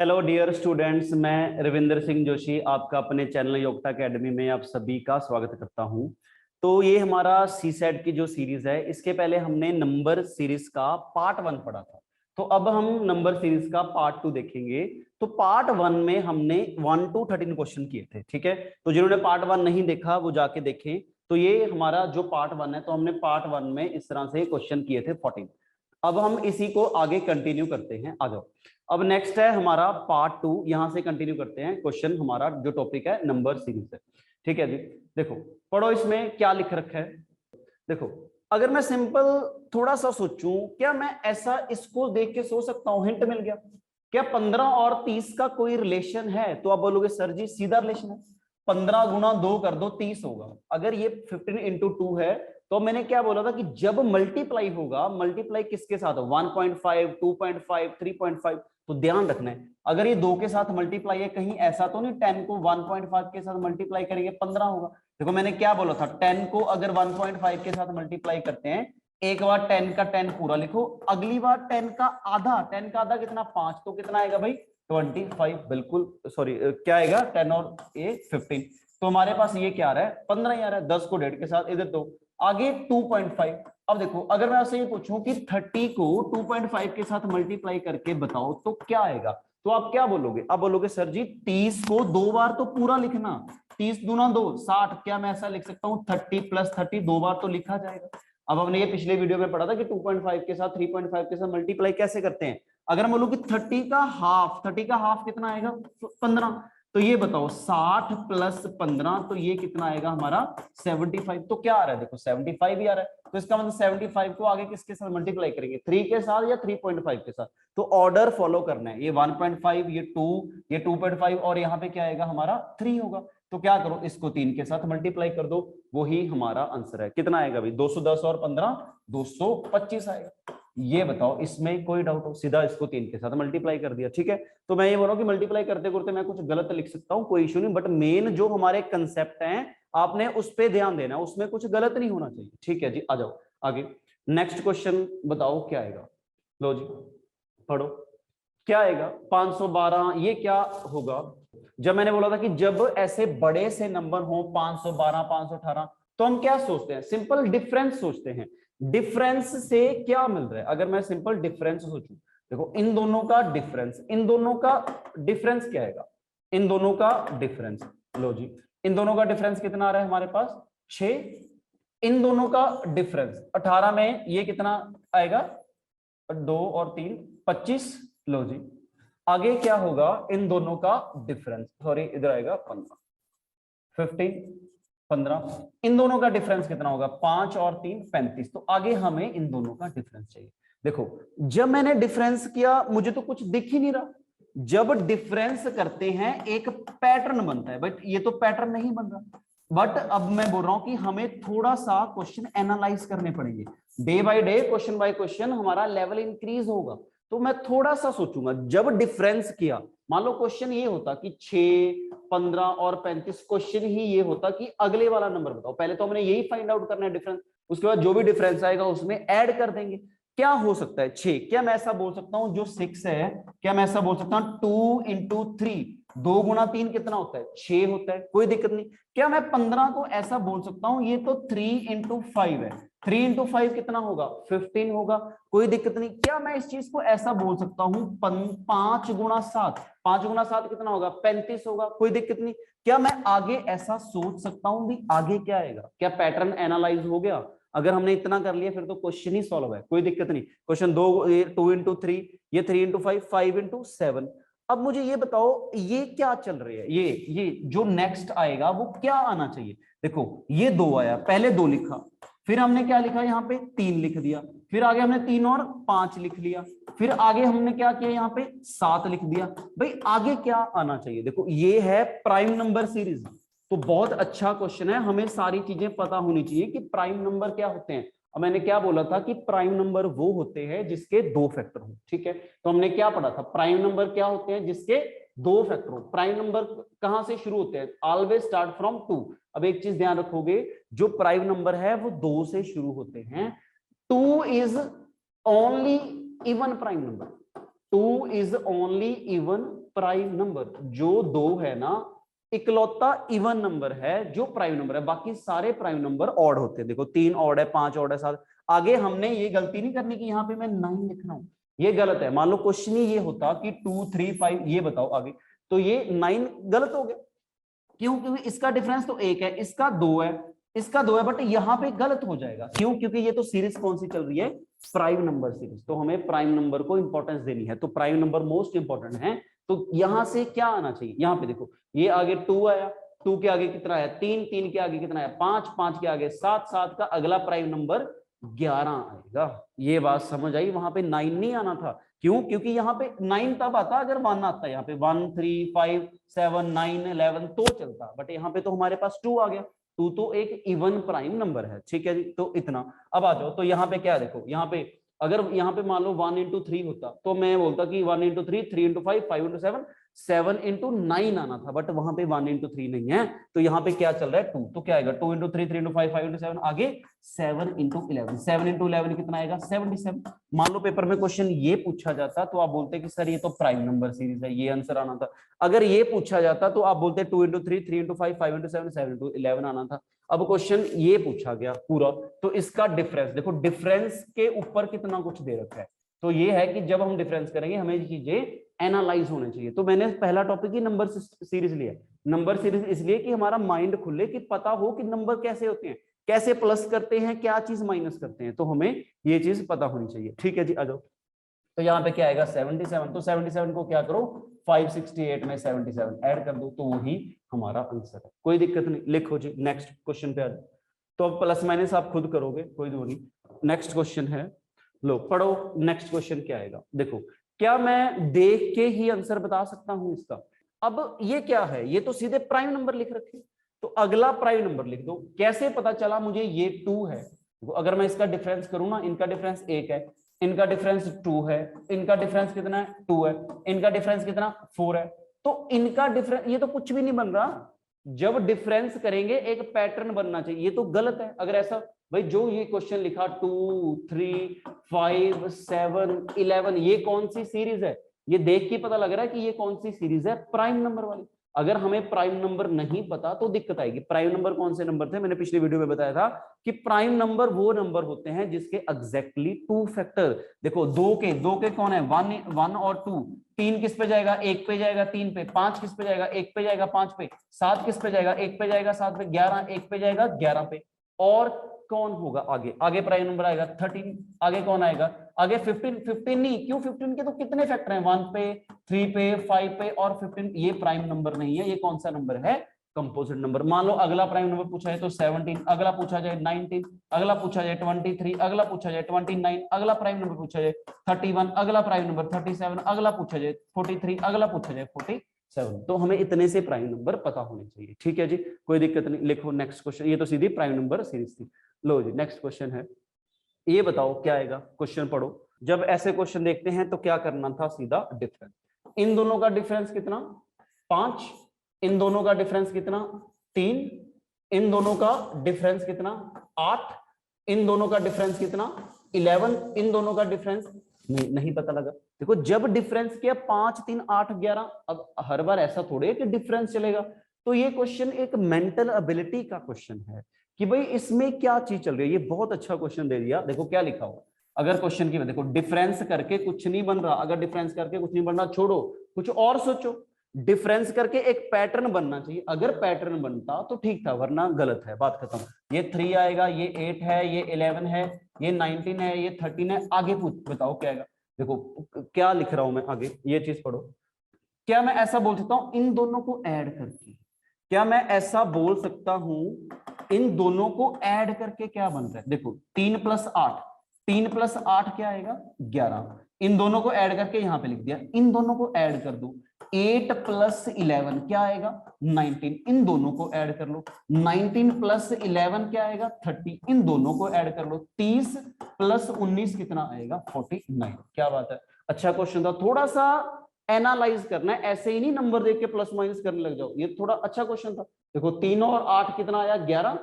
Hello dear students, मैं रविंद्र सिंह जोशी आपका अपने चैनल योग्यता एकेडमी में आप सभी का स्वागत करता हूं। तो ये हमारा सी सेट की जो सीरीज है, इसके पहले हमने नंबर सीरीज का पार्ट 1 पढ़ा था। तो अब हम नंबर सीरीज का पार्ट 2 देखेंगे। तो पार्ट 1 में हमने 1 to 13 क्वेश्चन किए थे, ठीक है। तो जिन्होंने पार्ट 1 नहीं देखा वो जाके देखें। तो ये हमारा जो पार्ट 1 है, तो हमने पार्ट 1 में इस तरह से क्वेश्चन किए थे 14। अब हम इसी को आगे कंटिन्यू करते हैं, आ जाओ। अब नेक्स्ट है हमारा पार्ट 2, यहां से कंटिन्यू करते हैं। क्वेश्चन हमारा जो टॉपिक है नंबर सीरीज है, ठीक है जी। देखो पढ़ो इसमें क्या लिख रखा है। देखो, अगर मैं सिंपल थोड़ा सा सोचूं, क्या मैं ऐसा इसको देख के सोच सकता हूं, हिंट मिल गया क्या 15 और 30 का कोई रिलेशन है? तो आप बोलोगे सर जी सीधा रिलेशन है, 15 गुना 2 कर दो 30 होगा। अगर ये 15 इंटू 2 है, तो मैंने क्या बोला था कि जब मल्टीप्लाई होगा, मल्टीप्लाई किसके साथ? 1.5, 2.5, 3.5। तो ध्यान रखना है, अगर ये 2 के साथ मल्टीप्लाई है, कहीं ऐसा तो नहीं 10 को 1.5 के साथ मल्टीप्लाई करेंगे 15 होगा। देखो मैंने क्या बोला था, 10 को अगर 1.5 के साथ मल्टीप्लाई करते हैं, एक बार 10 का 10 पूरा लिखो, अगली बार 10 का आधा। 10 का आधा कितना? 5। तो कितना आएगा भाई? 25। बिल्कुल सॉरी, क्या आएगा? 10 और ये 15। तो हमारे पास ये क्या आ रहा है? 15 ही आ रहा है। 10 को 1.5 के साथ इधर दो, आगे 2.5। अब देखो, अगर मैं आपसे ये पूछूं कि 30 को 2.5 के साथ मल्टीप्लाई करके बताओ तो क्या आएगा, तो आप क्या बोलोगे? आप बोलोगे सर जी 30 को 2 बार तो पूरा लिखना, 30 दूना 2 60। क्या मैं ऐसा लिख सकता हूँ 30 + 30 2 बार तो लिखा जाएगा। अब हमने ये पिछले वीडियो में पढ़ा था कि 2.5 के साथ 3.5 के साथ मल्टीप्लाई कैसे करते हैं। अगर मैं बोलूं कि 30 का हाफ कितना आएगा? 15। तो ये बताओ 60 + 15, तो ये कितना आएगा हमारा? 75। तो क्या आ रहा है? देखो 75 ही आ रहा है। तो इसका मतलब 75 को आगे किसके साथ मल्टीप्लाई करेंगे? 3 के साथ या 3.5 के साथ? तो ऑर्डर फॉलो करना है। ये 1.5, ये 2, ये 2.5 और यहाँ पे क्या आएगा हमारा? 3 होगा। तो क्या करो, इसको 3 के साथ मल्टीप्लाई कर दो, वही हमारा आंसर है। कितना आएगा भाई? 210 और 15 225 आएगा। ये बताओ, इसमें कोई डाउट हो? सीधा इसको 3 के साथ मल्टीप्लाई कर दिया, ठीक है। तो मैं ये बोल रहा हूँ कि मल्टीप्लाई करते करते मैं कुछ गलत लिख सकता हूँ, कोई इशू नहीं, बट मेन जो हमारे कंसेप्ट हैं आपने उस पर ध्यान देना, उसमें कुछ गलत नहीं होना चाहिए, ठीक है जी। आ जाओ आगे, नेक्स्ट क्वेश्चन बताओ क्या आएगा। लो जी पढ़ो, क्या आएगा? 512। ये क्या होगा? जब मैंने बोला था कि जब ऐसे बड़े से नंबर हो 512, 518, तो हम क्या सोचते हैं? सिंपल डिफरेंस सोचते हैं। डिफरेंस से क्या मिल रहा है? अगर मैं सिंपल डिफरेंस सोचूं, देखो इन दोनों का डिफरेंस, इन दोनों का डिफरेंस क्या आएगा? इन दोनों का डिफरेंस, लो जी, इन दोनों का डिफरेंस कितना आ रहा है हमारे पास? 6। इन दोनों का डिफरेंस 18 में ये कितना आएगा? 2 और 3 25। लो जी, आगे क्या होगा? इन दोनों का डिफरेंस, सॉरी इधर आएगा 15, 15, 15। इन दोनों का डिफरेंस कितना होगा? 5 और 3 35। तो आगे हमें इन दोनों का डिफरेंस चाहिए। देखो जब मैंने डिफरेंस किया मुझे तो कुछ दिख ही नहीं रहा। जब डिफरेंस करते हैं एक पैटर्न बनता है, बट ये तो पैटर्न नहीं बन रहा। बट अब मैं बोल रहा हूं कि हमें थोड़ा सा क्वेश्चन एनालाइज करने पड़ेंगे। Day by day, question by question हमारा लेवल इंक्रीज होगा। तो मैं थोड़ा सा सोचूंगा, जब डिफरेंस किया, मान लो क्वेश्चन ये होता कि 6, 15 और 35, क्वेश्चन ही ये होता कि अगले वाला नंबर बताओ। पहले तो हमने यही फाइंड आउट करना है डिफरेंस, उसके बाद जो भी डिफरेंस आएगा उसमें ऐड कर देंगे। क्या हो सकता है? 6। क्या मैं ऐसा बोल सकता हूं जो 6 है, क्या मैं ऐसा बोल सकता हूं 2 × 3, 2 गुना 3 कितना होता है? 6 होता है, कोई दिक्कत नहीं। क्या मैं 15 को ऐसा बोल सकता हूं ये तो 3 × 5 है, 3 × 5 कितना होगा? 15 होगा, कोई दिक्कत नहीं। क्या मैं इस चीज को ऐसा बोल सकता हूं 5 गुना 7, 5 गुना 7 कितना होगा? 35 होगा, कोई दिक्कत नहीं। क्या मैं आगे ऐसा सोच सकता हूं भी आगे क्या आएगा? क्या पैटर्न एनालाइज हो गया? अगर हमने इतना कर लिया फिर तो क्वेश्चन ही सॉल्व है, कोई दिक्कत नहीं। क्वेश्चन 2 × 3, ये 3 × 5, 5 × 7। अब मुझे ये बताओ ये क्या चल रही है? ये जो नेक्स्ट आएगा वो क्या आना चाहिए? देखो ये 2 आया, पहले 2 लिखा, फिर हमने क्या लिखा यहाँ पे? 3 लिख दिया, फिर आगे हमने 3 और 5 लिख लिया, फिर आगे हमने क्या किया? यहाँ पे 7 लिख दिया। भाई आगे क्या आना चाहिए? देखो ये है प्राइम नंबर सीरीज। तो बहुत अच्छा क्वेश्चन है, हमें सारी चीजें पता होनी चाहिए कि प्राइम नंबर क्या होते हैं। अब मैंने क्या बोला था कि प्राइम नंबर वो होते हैं जिसके 2 फैक्टर हो, ठीक है। तो हमने क्या पढ़ा था? प्राइम नंबर क्या होते हैं? जिसके 2 फैक्टर हो। प्राइम नंबर कहां से शुरू होते हैं? Always start from 2। अब एक चीज ध्यान रखोगे, जो प्राइम नंबर है वो 2 से शुरू होते हैं। 2 is only even prime number. 2 is only even prime number. जो 2 है ना इकलौता इवन नंबर है जो प्राइम नंबर है, बाकी सारे प्राइम नंबर ऑड होते हैं। देखो 3 ऑड है, 5 ऑड है, 7। आगे हमने ये गलती नहीं करनी कि यहाँ पे मैं 9 लिख रहा हूं, ये गलत है। मान लो क्वेश्चन ही ये होता कि 2 3 5 ये बताओ आगे, तो ये 9 गलत हो गया। क्यों? क्योंकि इसका डिफरेंस तो 1 है, इसका 2 है, इसका 2 है, बट यहाँ पे गलत हो जाएगा। क्यों? क्योंकि ये तो सीरीज कौन सी चल रही है? Prime number series. तो हमें प्राइम नंबर को इंपॉर्टेंस देनी है, तो प्राइम नंबर मोस्ट इंपॉर्टेंट है। तो यहां से क्या आना चाहिए? यहाँ पे देखो, ये आगे 2 आया, 2 के आगे कितना है? 3, 3 के आगे कितना है? 5, 5 के आगे 7, 7 का अगला प्राइम नंबर 11 आएगा। ये बात समझ आई? वहां पे 9 नहीं आना था। क्यों? क्योंकि यहाँ पे 9 तब आता अगर 1 आता, यहाँ पे 1 3 5 7 9 11 तो चलता, बट यहाँ पे तो हमारे पास 2 आ गया। 2 तो एक इवन प्राइम नंबर है, ठीक है जी। तो इतना। अब आ जाओ, तो यहाँ पे क्या है? देखो यहाँ पे अगर यहाँ पे मान लो 1 into 3 होता, तो मैं बोलता कि 1 into 3, 3 into 5, 5 into 7, 7 into 9 आना था, बट वहां पे 1 into 3 नहीं है। तो यहाँ पे क्या चल रहा है? 2। तो क्या आएगा? 2 into 3, 3 into 5, 5 into 7, आगे 7 into 11। 7 into 11 कितना आएगा? 77। मान लो पेपर में क्वेश्चन ये पूछा जाता तो आप बोलते कि सर ये तो प्राइम नंबर सीरीज है, ये आंसर आना था। अगर ये पूछा जाता तो आप बोलते 2 into 3, 3 into 5, 5 into 7, 7 into 11 आना था। अब क्वेश्चन ये पूछा गया पूरा, तो इसका डिफरेंस देखो, डिफरेंस के ऊपर कितना कुछ दे रखा है। तो ये है कि जब हम डिफरेंस करेंगे हमें ये चीजें एनालाइज होने चाहिए। तो मैंने पहला टॉपिक ही नंबर सीरीज लिया। नंबर सीरीज इसलिए कि हमारा माइंड खुले, कि पता हो कि नंबर कैसे होते हैं, कैसे प्लस करते हैं, क्या चीज माइनस करते हैं, तो हमें ये चीज पता होनी चाहिए। ठीक है जी, आ जाओ। तो यहाँ पे क्या आएगा? 77। तो 77 को क्या करो? 568 में 77 ऐड कर दो, तो वही हमारा आंसर है। कोई दिक्कत नहीं, लिखो जी। नेक्स्ट क्वेश्चन पे आ जाओ। तो अब प्लस माइनस आप खुद करोगे, कोई दो नहीं। नेक्स्ट क्वेश्चन है, लो पढ़ो। नेक्स्ट क्वेश्चन क्या आएगा? देखो, क्या मैं देख के ही आंसर बता सकता हूं इसका? अब ये क्या है? ये तो सीधे प्राइम नंबर लिख रखे, तो अगला प्राइम नंबर लिख दो। कैसे पता चला मुझे ये 2 है? अगर मैं इसका डिफरेंस करूं ना, इनका डिफरेंस 1 है, इनका डिफरेंस 2 है, इनका डिफरेंस कितना है? 2 है, इनका डिफरेंस कितना? 4 है। तो इनका डिफरेंस, ये तो कुछ भी नहीं बन रहा। जब डिफरेंस करेंगे एक पैटर्न बनना चाहिए, ये तो गलत है। अगर ऐसा भाई, जो ये क्वेश्चन लिखा 2 3 5 7 11, ये कौन सी सीरीज है? ये देख के पता लग रहा है कि ये कौन सी सीरीज है? प्राइम नंबर वाली। अगर हमें प्राइम नंबर नहीं पता तो दिक्कत आएगी। प्राइम नंबर कौन से नंबर थे? मैंने पिछली वीडियो में बताया था कि प्राइम नंबर वो नंबर होते हैं जिसके एग्जैक्टली 2 फैक्टर। देखो, दो के कौन है? 1 और 2। 3 किस पे जाएगा? 1 पे जाएगा 3 पे। 5 किस पे जाएगा? 1 पे जाएगा 5 पे। 7 किस पे जाएगा? 1 पे जाएगा 7 पे। 11 1 पे जाएगा 11 पे। और कौन होगा आगे? आगे प्राइम नंबर आएगा 13। आगे कौन आएगा? आगे 15। 15 नहीं, क्यों? 15 के तो कितने फैक्टर हैं? 1 पे, 3 पे, 5 पे और 15। ये प्राइम नंबर नहीं है। ये कौन सा नंबर है? Composite number. मान लो अगला प्राइम नंबर पूछा है तो 17, अगला पूछा जाए 19, अगला पूछा जाए 23, अगला पूछा जाए 29, अगला प्राइम नंबर पूछा जाए 31, अगला प्राइम नंबर 37, अगला पूछा जाए 43, अगला पूछा जाए 47। तो हमें इतने से प्राइम नंबर पता होने चाहिए। ठीक है जी, कोई दिक्कत नहीं, लिखो नेक्स्ट क्वेश्चन। ये तो सीधी प्राइम नंबर सीरीज थी। लो जी, नेक्स्ट क्वेश्चन है। ये बताओ क्या आएगा? क्वेश्चन पढ़ो। जब ऐसे क्वेश्चन देखते हैं तो क्या करना था? सीधा डिफरेंस। इन दोनों का डिफरेंस कितना? 5। इन दोनों का डिफरेंस कितना? 3। इन दोनों का डिफरेंस कितना? 8। इन दोनों का डिफरेंस कितना? 11। इन दोनों का डिफरेंस नहीं पता लगा। देखो, जब डिफरेंस किया 5 3 8 11, अब हर बार ऐसा थोड़े है कि डिफरेंस चलेगा। तो ये क्वेश्चन एक मेंटल एबिलिटी का क्वेश्चन है कि भाई इसमें क्या चीज चल रही है। ये बहुत अच्छा क्वेश्चन दे दिया। देखो क्या लिखा हुआ। अगर क्वेश्चन की देखो, डिफरेंस करके कुछ नहीं बन रहा। अगर डिफरेंस करके कुछ नहीं बन रहा, छोड़ो, कुछ और सोचो। डिफरेंस करके एक पैटर्न बनना चाहिए। अगर पैटर्न बनता तो ठीक था, वरना गलत है, बात खत्म। ये 3 आएगा, ये 8 है, ये 11 है, ये 19 है, ये 13 है। आगे पूछ बताओ क्या आएगा। देखो क्या लिख रहा हूं मैं आगे, ये चीज पढ़ो। क्या मैं ऐसा बोल सकता हूं इन दोनों को ऐड करके? क्या मैं ऐसा बोल सकता हूं इन दोनों को ऐड करके क्या बन रहा है? देखो 3 + 8, 3 + 8 क्या आएगा? 11। इन दोनों को ऐड करके यहां पे लिख दिया। इन दोनों को ऐड कर दो। 8 + 11 क्या आएगा? 19। इन दोनों को ऐड कर लो। 19 + 11 क्या आएगा? 30। इन दोनों को ऐड कर लो। 30 + 19 कितना आएगा? 49। क्या बात है, अच्छा क्वेश्चन था। थोड़ा सा एनालाइज करना है, ऐसे ही नहीं नंबर देख के प्लस माइनस करने लग जाओ। ये थोड़ा अच्छा क्वेश्चन था। देखो 3 और 8 कितना आया? 11।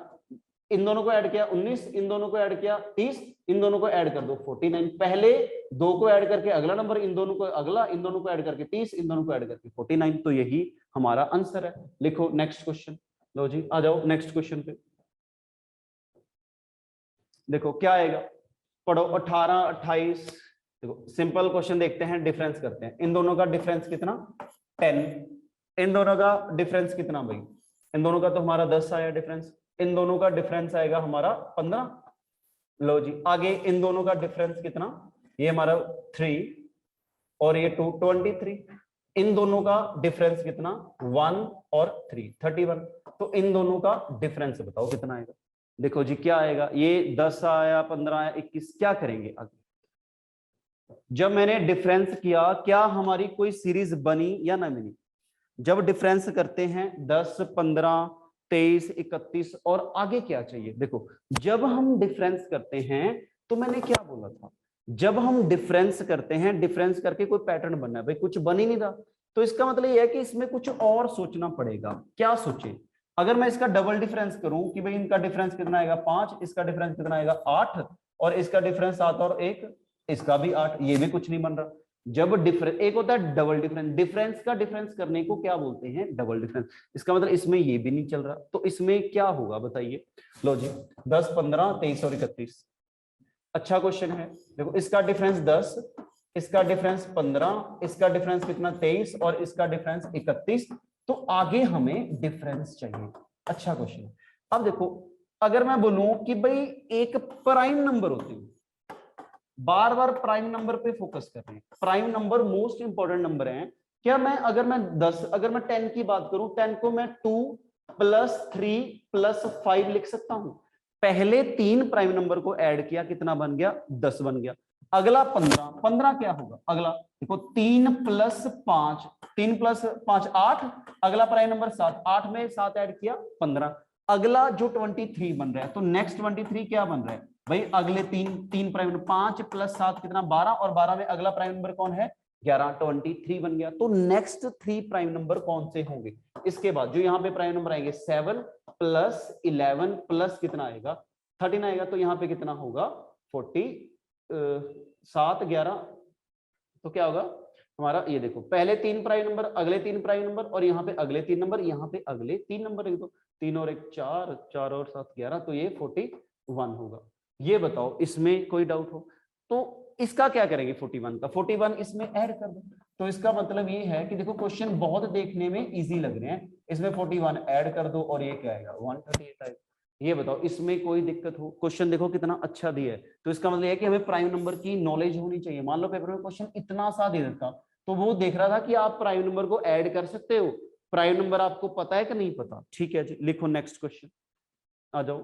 इन दोनों को ऐड किया 19, इन दोनों को ऐड किया 30, इन दोनों को ऐड कर दो 49। पहले दो को ऐड करके अगला नंबर, इन दोनों को अगला, इन दोनों को ऐड करके 30, इन दोनों को ऐड करके 49। तो यही हमारा आंसर है। लिखो नेक्स्ट क्वेश्चन। लो जी आ जाओ नेक्स्ट क्वेश्चन पे। देखो क्या आएगा, पढ़ो 18 28। देखो सिंपल क्वेश्चन देखते हैं, डिफरेंस करते हैं। इन दोनों का डिफरेंस कितना 10, इन दोनों का डिफरेंस कितना भाई, इन दोनों का तो हमारा 10 आया डिफरेंस, इन दोनों का डिफरेंस आएगा हमारा 15। लो जी आगे इन दोनों का डिफरेंस कितना, ये हमारा 3 और ये 2 23। इन दोनों का डिफरेंस कितना 1 और 3 31। तो इन दोनों का डिफरेंस बताओ कितना आएगा। देखो जी क्या आएगा, ये 10 आया 15 आया 21। क्या करेंगे आगे, जब मैंने डिफरेंस किया क्या हमारी कोई सीरीज बनी या ना बनी। जब डिफरेंस करते हैं 10 15 23 31 और आगे क्या चाहिए। देखो जब हम डिफरेंस करते हैं तो मैंने क्या बोला था, जब हम डिफरेंस करते हैं, डिफरेंस करके कोई पैटर्न बनना है भाई, कुछ बन ही नहीं रहा। तो इसका मतलब ये है कि इसमें कुछ और सोचना पड़ेगा। क्या सोचे, अगर मैं इसका डबल डिफरेंस करूं कि भाई इनका डिफरेंस कितना आएगा 5, इसका डिफरेंस कितना आएगा 8 और इसका डिफरेंस 7 और 1 इसका भी 8, ये भी कुछ नहीं बन रहा। जब डिफरेंस, एक होता है डबल डिफरेंस, डिफरेंस का डिफरेंस करने को क्या बोलते हैं डबल डिफरेंस। इसका मतलब इसमें ये भी नहीं चल रहा, तो इसमें क्या होगा बताइए। लो जी 10 15 23 और 31। अच्छा क्वेश्चन है। देखो इसका डिफरेंस 10, इसका डिफरेंस 15, इसका डिफरेंस कितना 23 और इसका डिफरेंस 31। तो आगे हमें डिफरेंस चाहिए। अच्छा क्वेश्चन। अब देखो अगर मैं बोलूं कि भाई एक प्राइम नंबर होते हैं, बार बार प्राइम नंबर पे फोकस कर रहे हैं, prime number most important number है। क्या मैं अगर मैं 10, अगर मैं 10 की बात करूं, 10 को मैं 2 + 3 + 5 लिख सकता हूं। पहले 3 प्राइम नंबर को ऐड किया कितना बन गया 10 बन गया। अगला 15, 15 क्या होगा अगला, देखो 3 + 5, 3 + 5 8, अगला प्राइम नंबर 7, 8 में 7 ऐड किया 15। अगला जो 23 बन रहा है, तो नेक्स्ट 23 क्या बन रहा है भाई, अगले तीन प्राइम नंबर 5 + 7 कितना 12 और 12 में अगला प्राइम नंबर कौन है 11, 23 बन गया। तो नेक्स्ट 3 प्राइम नंबर कौन से होंगे, इसके बाद जो यहाँ पे प्राइम नंबर आएंगे 7 + 11 प्लस कितना आएगा 13 आएगा। तो यहाँ पे कितना होगा 40, 7 11। तो क्या होगा हमारा, ये देखो पहले 3 प्राइम नंबर, अगले 3 प्राइम नंबर और यहाँ पे अगले 3 नंबर, यहाँ पे अगले 3 नंबर लिख दो, 3 और 1 4, 4 और 7 11। तो ये 41 होगा। ये बताओ इसमें कोई डाउट हो तो इसका क्या करेंगे 41 का 41 इसमें ऐड कर दो। तो इसका मतलब ये है कि देखो क्वेश्चन बहुत देखने में इजी लग रहे हैं, इसमें 41 ऐड कर दो और ये क्या आएगा 138 आएगा। ये बताओ इसमें कोई दिक्कत हो, क्वेश्चन देखो कितना अच्छा दिया है। तो इसका मतलब है कि हमें प्राइम नंबर की नॉलेज होनी चाहिए। मान लो पेपर में क्वेश्चन इतना सा दे देता तो वो देख रहा था कि आप प्राइम नंबर को ऐड कर सकते हो, प्राइम नंबर आपको पता है कि नहीं पता। ठीक है जी लिखो नेक्स्ट क्वेश्चन आ जाओ।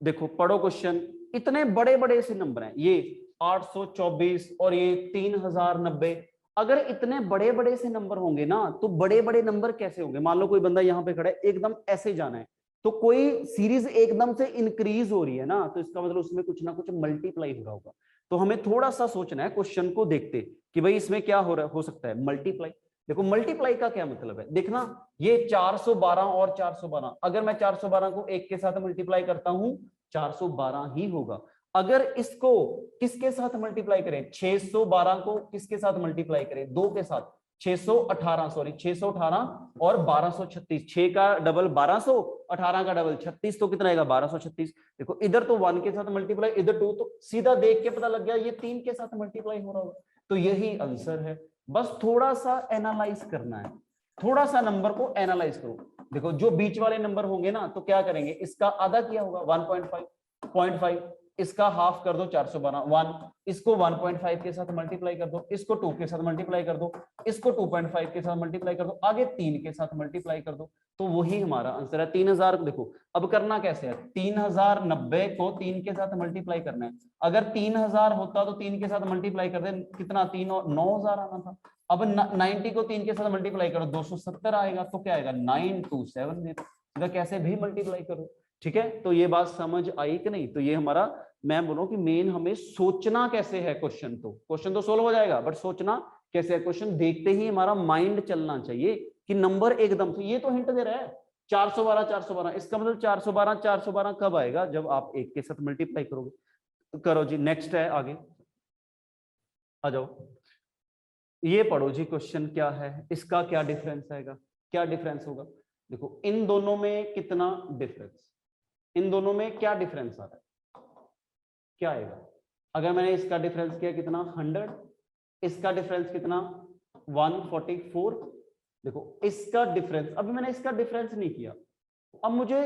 देखो पढ़ो क्वेश्चन, इतने बड़े बड़े से नंबर हैं ये 824 और ये 3090। अगर इतने बड़े बड़े से नंबर होंगे ना तो बड़े बड़े नंबर कैसे होंगे। मान लो कोई बंदा यहाँ पे खड़ा है एकदम ऐसे जाना है, तो कोई सीरीज एकदम से इंक्रीज हो रही है ना, तो इसका मतलब उसमें कुछ ना कुछ मल्टीप्लाई हो रहा होगा। तो हमें थोड़ा सा सोचना है क्वेश्चन को देखते कि भाई इसमें क्या हो सकता है मल्टीप्लाई। देखो मल्टीप्लाई का क्या मतलब है, देखना ये 412 और 412, अगर मैं 412 को 1 के साथ मल्टीप्लाई करता हूं 412 ही होगा। अगर इसको किसके साथ मल्टीप्लाई करें, 612 को किसके साथ मल्टीप्लाई करें 2 के साथ, 618 सॉरी 618 और 1236, 6 का डबल 1200, 18 का डबल 36, तो कितना आएगा 1236। देखो इधर तो 1 के साथ मल्टीप्लाई, इधर 2, तो सीधा देख के पता लग गया ये 3 के साथ मल्टीप्लाई हो रहा होगा। तो यही आंसर है। बस थोड़ा सा एनालाइज करना है, थोड़ा सा नंबर को एनालाइज करो। देखो जो बीच वाले नंबर होंगे ना तो क्या करेंगे, इसका आधा किया होगा 1.5, 0.5, इसका हाफ कर दो 412 1, इसको 1.5 के साथ मल्टीप्लाई कर दो, इसको 2 के साथ मल्टीप्लाई कर दो, इसको 2.5 के साथ मल्टीप्लाई कर दो, आगे 3 के साथ मल्टीप्लाई कर दो। तो वही हमारा आंसर है 3000। देखो अब करना कैसे है, 3090 को 3 के साथ मल्टीप्लाई करना है। अगर 3000 होता तो 3 के साथ मल्टीप्लाई कर दे, कितना 3 और 9000 आना था। अब 90 को 3 के साथ मल्टीप्लाई करो 270 आएगा, तो क्या आएगा 9270। कैसे भी मल्टीप्लाई करो। ठीक है, तो ये बात समझ आई कि नहीं। तो ये हमारा, मैं बोलूं कि मेन हमें सोचना कैसे है, क्वेश्चन तो सोल्व हो जाएगा बट सोचना कैसे है। क्वेश्चन देखते ही हमारा माइंड चलना चाहिए कि नंबर एकदम से, ये तो हिंट दे रहा है 412 412, इसका मतलब 412 412 कब आएगा, जब आप एक के साथ मल्टीप्लाई करोगे। तो करो जी, नेक्स्ट है, आगे आ जाओ। ये पढ़ो जी, क्वेश्चन क्या है, इसका क्या डिफरेंस आएगा, क्या डिफरेंस होगा। देखो इन दोनों में कितना डिफरेंस, इन दोनों में क्या डिफरेंस आ रहा है, क्या आएगा। अगर मैंने इसका डिफरेंस किया कितना 100, इसका डिफरेंस कितना 144। देखो इसका डिफरेंस, अभी मैंने इसका डिफरेंस नहीं किया, अब मुझे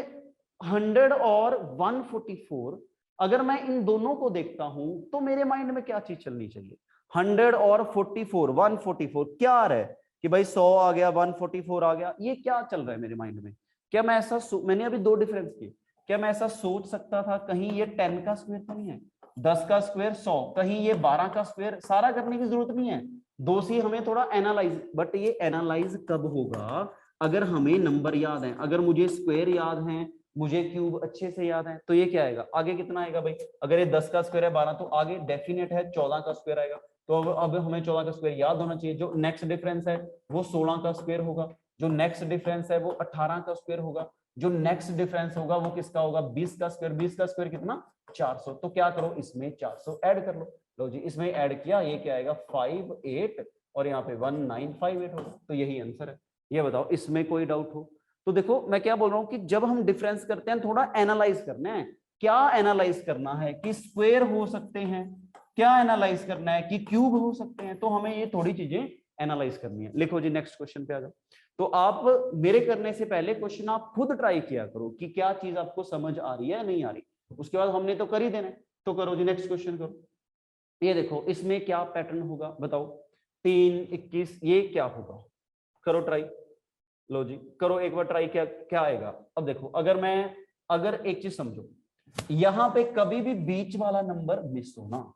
100 और 144, अगर मैं इन दोनों को देखता हूं तो मेरे माइंड में क्या चीज चलनी चाहिए। 100 और 44 144 क्या आ रहा है कि भाई 100 आ गया 144 आ गया, ये क्या चल रहा है मेरे माइंड में। क्या मैं ऐसा मैंने अभी दो डिफरेंस किए, क्या मैं ऐसा सोच सकता था कहीं ये 10 का स्क्वायर तो नहीं है, 10 का स्क्वायर 100, कहीं ये 12 का स्क्वायर, सारा करने की जरूरत नहीं है, दो से हमें थोड़ा एनालाइज, बट ये एनालाइज कब होगा, अगर हमें नंबर याद है, अगर मुझे स्क्वायर याद है, मुझे क्यूब अच्छे से याद है, तो ये क्या आएगा, आगे कितना आएगा भाई, अगर ये 10 का स्क्वायर है 12, तो आगे डेफिनेट है 14 का स्क्वायर आएगा। तो अब हमें 14 का स्क्वायर याद होना चाहिए। जो नेक्स्ट डिफरेंस है वो 16 का स्क्वायर होगा, जो नेक्स्ट डिफरेंस है वो 18 का स्क्वायर होगा, जो नेक्स्ट डिफरेंस होगा वो किसका होगा 20 का स्क्वायर, 20 का स्क्वायर कितना 400। तो क्या करो इसमें 400 ऐड कर लो। लो जी इसमें ऐड किया, ये क्या आएगा 58 और यहाँ पे 1958 होगा। तो यही आंसर है। ये बताओ इसमें कोई डाउट हो तो। देखो मैं क्या बोल रहा हूँ कि जब हम डिफरेंस करते हैं थोड़ा एनालाइज करना है। क्या एनालाइज करना है कि स्क्वायर हो सकते हैं, क्या एनालाइज करना है कि क्यूब हो सकते हैं, तो हमें ये थोड़ी चीजें एनालाइज करनी है। लिखो जी नेक्स्ट क्वेश्चन पे आ जाओ। तो आप मेरे करने से पहले क्वेश्चन आप खुद ट्राई किया करो कि क्या चीज आपको समझ आ रही है या नहीं आ रही, उसके बाद हमने तो कर ही देना है। तो करो जी नेक्स्ट क्वेश्चन करो। ये देखो इसमें क्या पैटर्न होगा बताओ, 3 21 ये क्या होगा, करो ट्राई। लो जी करो एक बार ट्राई, क्या क्या आएगा। अब देखो अगर एक चीज समझो, यहां पे कभी भी बीच वाला नंबर मिस हो ना,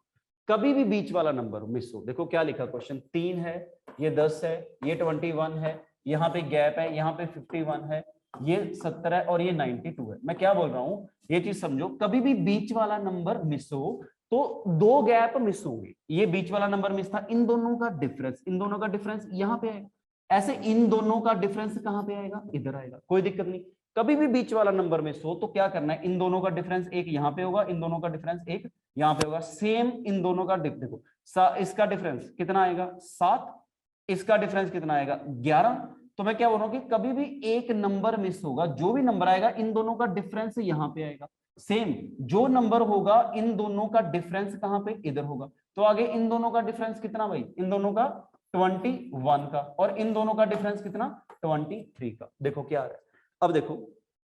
कभी भी बीच वाला नंबर मिस हो। देखो क्या लिखा क्वेश्चन, 3 है, ये 10 है, ये 21 है, यहाँ पे गैप है, यहाँ पे 51 है, ये 70 है और ये 92 है। मैं क्या बोल रहा हूँ ये चीज समझो, कभी भी बीच वाला नंबर मिस हो तो दो गैप मिस होंगे। ये बीच वाला नंबर मिस था, इन दोनों का डिफरेंस, इन दोनों का डिफरेंस यहाँ पे आएगा, ऐसे इन दोनों का डिफरेंस कहां पे आएगा, इधर आएगा, कोई दिक्कत नहीं। कभी भी बीच वाला नंबर मिस हो तो क्या करना है, इन दोनों का डिफरेंस एक यहाँ पे होगा, इन दोनों का डिफरेंस एक यहाँ पे होगा, सेम इन दोनों का देखो इसका डिफरेंस कितना आएगा 7, इसका डिफरेंस कितना आएगा 11। तो मैं क्या बोल रहा हूँ कि कभी भी एक नंबर मिस होगा, जो भी नंबर आएगा इन दोनों का डिफरेंस यहाँ पे आएगा, सेम जो नंबर होगा इन दोनों का डिफरेंस कहां पे इधर होगा। तो आगे इन दोनों का डिफरेंस कितना भाई, इन दोनों का 21 का, और इन दोनों का डिफरेंस कितना 23 का। देखो क्या आ रहा है, अब देखो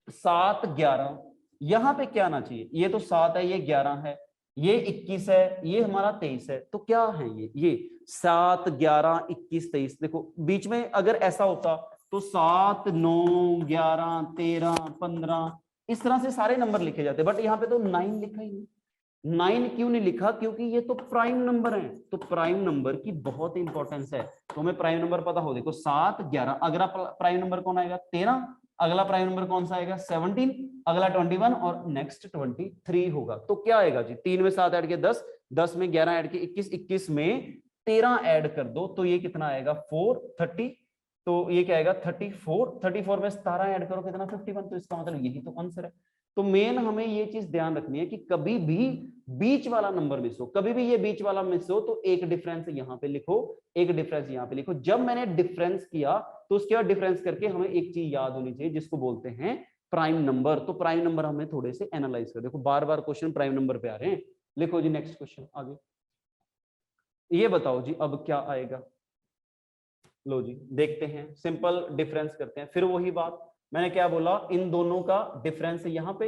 7 11, यहां पे क्या आना चाहिए, ये तो 7 है, ये 11 है, ये 21 है, ये हमारा 23 है, तो क्या है ये 7 11 21 23। देखो बीच में अगर ऐसा होता तो 7 9 11 13 15 इस तरह से सारे नंबर लिखे जाते, बट यहाँ पे तो 9 लिखा ही नहीं। 9 क्यों नहीं लिखा, क्योंकि ये तो प्राइम नंबर है, तो प्राइम नंबर की बहुत इंपॉर्टेंस है। तो हमें प्राइम नंबर पता हो, देखो 7 11, अगला प्राइम नंबर कौन आएगा 13, अगला प्राइम नंबर कौन सा आएगा 17, अगला 21 और नेक्स्ट 23 होगा। तो क्या आएगा जी, 3 में 7 ऐड किया 10, 10 में 11 ऐड किया 21, 21 में 13 ऐड कर दो तो ये कितना आएगा 430। तो ये क्या आएगा 34, 34 में 17 ऐड करो कितना 51। तो इसका मतलब यही तो आंसर है। तो मेन हमें ये चीज ध्यान रखनी है कि कभी भी बीच वाला नंबर मिस हो, कभी भी ये बीच वाला मिस हो तो एक डिफरेंस यहाँ पे लिखो, एक डिफरेंस यहाँ पे लिखो। जब मैंने डिफरेंस किया तो उसके बाद डिफरेंस करके हमें एक चीज याद होनी चाहिए जिसको बोलते हैं प्राइम नंबर। तो प्राइम नंबर हमें थोड़े से एनालाइज कर, देखो बार बार क्वेश्चन प्राइम नंबर पे आ रहे हैं। लिखो जी नेक्स्ट क्वेश्चन आगे। ये बताओ जी अब क्या आएगा, लो जी देखते हैं, सिंपल डिफरेंस करते हैं। फिर वही बात मैंने क्या बोला, इन दोनों का डिफरेंस यहाँ पे,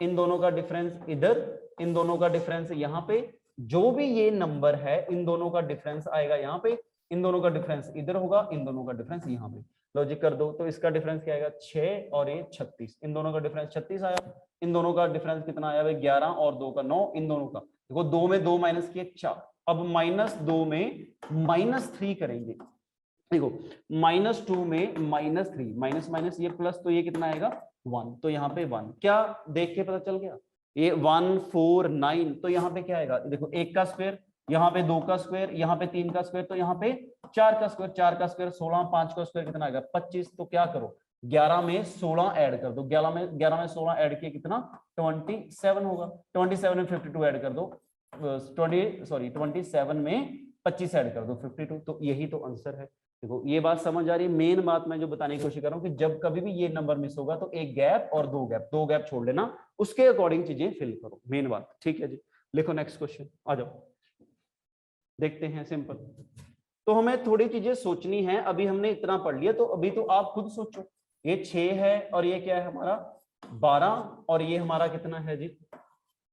इन दोनों का डिफरेंस इधर, इन दोनों का डिफरेंस यहाँ पे, जो भी ये नंबर है इन दोनों का डिफरेंस आएगा यहाँ पे, इन दोनों का डिफरेंस इधर होगा, इन दोनों का डिफरेंस यहाँ पे। लॉजिक कर दो तो इसका डिफरेंस क्या आएगा 6 और ये 36, इन दोनों का डिफरेंस 36 आया, इन दोनों का डिफरेंस कितना आया भाई 11 और 2 का 9, इन दोनों का देखो 2 में 2 माइनस किए 4, अब -2 में -3 करेंगे। देखो -2 में -3 माइनस माइनस ये प्लस, तो ये कितना आएगा 1, तो यहाँ पे 1 क्या देख के पता चल गया, ये 149। तो यहाँ पे क्या आएगा, देखो 1 का स्क्वायर, यहाँ पे 2 का स्क्वायर, यहाँ पे 3 का स्क्वायर, तो यहाँ पे 4 का स्क्वायर, 4 का स्क्वायर 16, 5 का स्क्वायर कितना आएगा 25। तो क्या करो 11 में 16 ऐड कर दो, 11 में 16 ऐड किए कितना 27 होगा, 27 में 52 ऐड कर दो, 27 में 25 ऐड कर दो 52, तो यही तो आंसर है। देखो ये बात समझ आ रही है। मेन बात मैं जो बताने की कोशिश कर रहा हूँ कि जब कभी भी ये नंबर मिस होगा तो एक गैप और दो गैप छोड़ लेना, उसके अकॉर्डिंग चीजें फिल करो, मेन बात, ठीक है जी। लिखो नेक्स्ट क्वेश्चन, आ जाओ देखते हैं। सिंपल, तो हमें थोड़ी चीजें सोचनी है। अभी हमने इतना पढ़ लिया, तो अभी तो आप खुद सोचो, ये 6 है और ये क्या है हमारा 12, और ये हमारा कितना है जी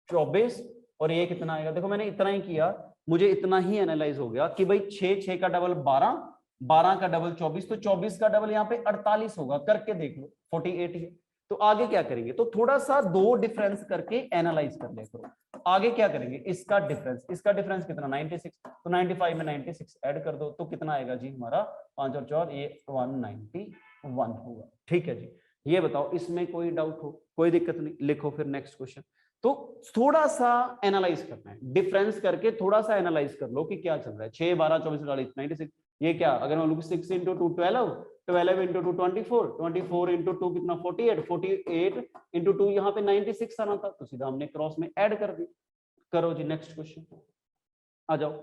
24, और ये कितना आएगा। देखो मैंने इतना ही किया, मुझे इतना ही एनालाइज हो गया कि भाई 6 का डबल 12, 12 का डबल 24, तो 24 का डबल यहाँ पे 48 होगा, करके देख लो 48 है। तो आगे क्या करेंगे, तो थोड़ा सा दो डिफरेंस करके एनालाइज कर ले करो। आगे क्या करेंगे, इसका डिफरेंस कितना 96, तो 95 में 96 ऐड कर दो, तो कितना आएगा जी हमारा 5 और 4 ये 191 होगा। ठीक है जी, ये बताओ इसमें कोई डाउट हो, कोई दिक्कत नहीं, लिखो फिर नेक्स्ट क्वेश्चन। तो थोड़ा सा एनालाइज करना है, डिफरेंस करके थोड़ा सा एनालाइज कर लो कि क्या चल रहा है। 6 12 24 48 96, ये क्या, अगर मैं बोलूं 6 × 2 12, 12 × 2 24, 24 × 2 कितना 48, 48 × 2 यहाँ पे 96 आना था, तो सीधा हमने क्रॉस में ऐड कर दी। करो जी नेक्स्ट क्वेश्चन, आ जाओ।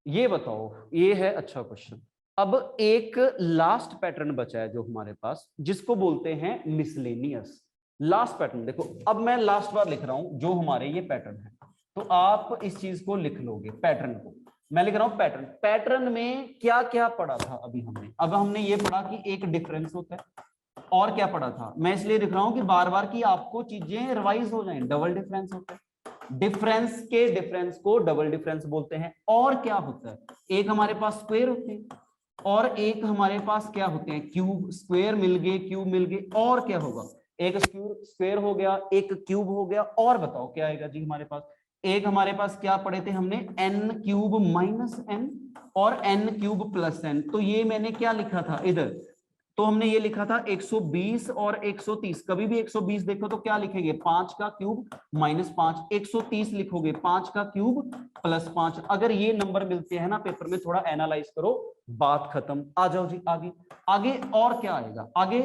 ये बताओ, ये है अच्छा क्वेश्चन। अब एक लास्ट पैटर्न बचा है जो हमारे पास, जिसको बोलते हैं मिसलेनियस। लास्ट पैटर्न देखो, अब मैं लास्ट बार लिख रहा हूं जो हमारे ये पैटर्न है, तो आप इस चीज को लिख लोगे, पैटर्न को मैं लिख रहा हूं पैटर्न। पैटर्न में क्या क्या पढ़ा था अभी हमने, अब हमने ये पढ़ा कि एक डिफरेंस होता है, और क्या पढ़ा था, मैं इसलिए लिख रहा हूं कि बार बार की आपको चीजें रिवाइज हो जाएं। डबल डिफरेंस होता है, डिफरेंस के डिफरेंस को डबल डिफरेंस बोलते हैं। और क्या होता है, एक हमारे पास स्क्वायर होते हैं, और एक हमारे पास क्या होते हैं क्यूब। स्क्वायर मिल गए, क्यूब मिल गए, और क्या होगा, एक स्क्वायर हो गया, एक क्यूब हो गया, और बताओ क्या आएगा जी हमारे पास। एक हमारे पास क्या पढ़े थे हमने, n क्यूब माइनस n और n क्यूब प्लस n। तो ये मैंने क्या लिखा था इधर, तो हमने ये लिखा था 120 और 130। कभी भी 120 देखो तो क्या लिखेंगे, 5 का क्यूब माइनस 5, 130 लिखोगे 5 का क्यूब प्लस 5। अगर ये नंबर मिलते हैं ना पेपर में, थोड़ा एनालाइज करो, बात खत्म। आ जाओ जी आगे। आगे और क्या आएगा, आगे